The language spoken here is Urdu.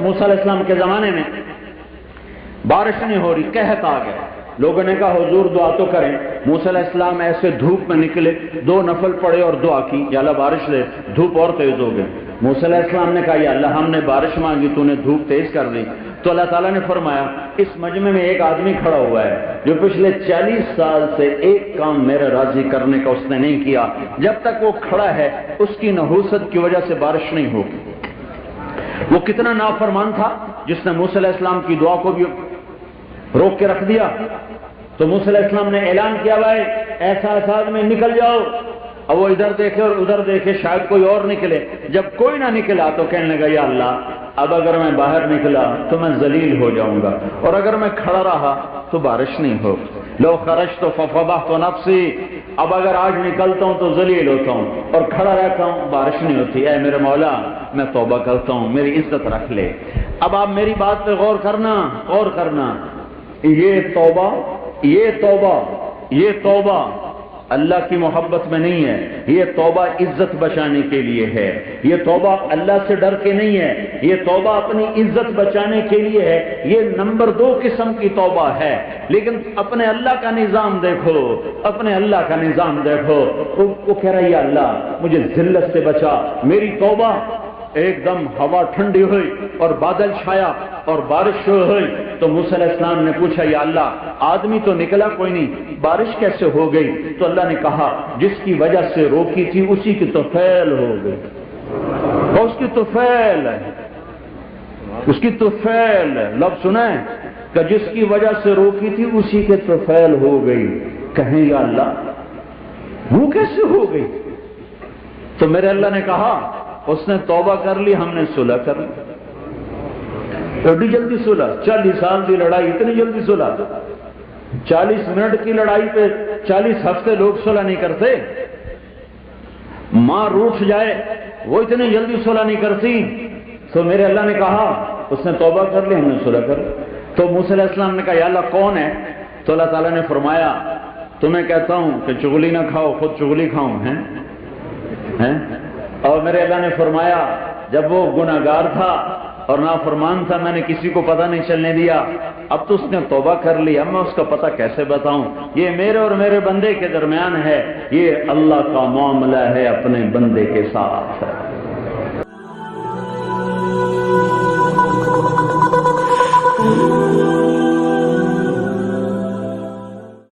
موسیٰ علیہ السلام کے زمانے میں بارش نہیں ہو رہی، قحط آ گیا۔ لوگوں نے کہا حضور دعا تو کریں۔ موسیٰ علیہ السلام ایسے دھوپ میں نکلے، 2 نفل پڑے اور دعا کی، یا اللہ بارش دے، دھوپ اور تیز ہو گئی۔ موسیٰ علیہ السلام نے کہا یا اللہ ہم نے بارش مانگی، تو نے دھوپ تیز کر دی۔ تو اللہ تعالیٰ نے فرمایا اس مجمع میں ایک آدمی کھڑا ہوا ہے جو پچھلے 40 سال سے ایک کام میرے راضی کرنے کا اس نے نہیں کیا، جب تک وہ کھڑا ہے اس کی نحوست کی وجہ سے بارش نہیں ہوگی۔ وہ کتنا نافرمان تھا جس نے موسیٰ علیہ السلام کی دعا کو بھی روک کے رکھ دیا۔ تو موسیٰ علیہ السلام نے اعلان کیا بھائی ایسا آدمی نکل جاؤ۔ اب وہ ادھر دیکھے اور ادھر دیکھے، شاید کوئی اور نکلے۔ جب کوئی نہ نکلا تو کہنے لگا یا اللہ اب اگر میں باہر نکلا تو میں ذلیل ہو جاؤں گا، اور اگر میں کھڑا رہا تو بارش نہیں ہو۔ لو خرجت ففضحت نفسی، اب اگر آج نکلتا ہوں تو ذلیل ہوتا ہوں، اور کھڑا رہتا ہوں بارش نہیں ہوتی۔ اے میرے مولا میں توبہ کرتا ہوں، میری عزت رکھ لے۔ اب آپ میری بات پہ غور کرنا، یہ توبہ اللہ کی محبت میں نہیں ہے، یہ توبہ عزت بچانے کے لیے ہے، یہ توبہ اللہ سے ڈر کے نہیں ہے، یہ توبہ اپنی عزت بچانے کے لیے ہے۔ یہ نمبر 2 قسم کی توبہ ہے۔ لیکن اپنے اللہ کا نظام دیکھو، وہ کہہ رہا ہے یا اللہ مجھے ذلت سے بچا۔ میری توبہ ایک دم ہوا ٹھنڈی ہوئی اور بادل چھایا اور بارش ہوئی، تو موسیٰ علیہ السلام نے پوچھا یا اللہ آدمی تو نکلا کوئی نہیں، بارش کیسے ہو گئی؟ تو اللہ نے کہا جس کی وجہ سے روکی تھی اسی کی تو فعل ہو گئی، اور اس کی تو فعل ہے، لفظ سنیں کہ جس کی وجہ سے روکی تھی اسی کے تو فعل ہو گئی۔ کہیں یا اللہ وہ کیسے ہو گئی؟ تو میرے اللہ نے کہا اس نے توبہ کر لی، ہم نے صلح کر لی۔ بڑی جلدی صلح، 40 سال کی لڑائی اتنی جلدی صلح؟ 40 منٹ کی لڑائی پہ 40 ہفتے لوگ صلح نہیں کرتے۔ ماں روٹھ جائے وہ اتنی جلدی صلح نہیں کرتی۔ تو میرے اللہ نے کہا اس نے توبہ کر لی، ہم نے صلح کر لی۔ تو موسیٰ علیہ السلام نے کہا یا اللہ کون ہے؟ تو اللہ تعالیٰ نے فرمایا تمہیں کہتا ہوں کہ چغلی نہ کھاؤ، خود چغلی کھاؤں ہیں؟ اور میرے اللہ نے فرمایا جب وہ گناہگار تھا اور نافرمان تھا میں نے کسی کو پتہ نہیں چلنے دیا، اب تو اس نے توبہ کر لی، اب میں اس کا پتہ کیسے بتاؤں؟ یہ میرے اور میرے بندے کے درمیان ہے، یہ اللہ کا معاملہ ہے اپنے بندے کے ساتھ۔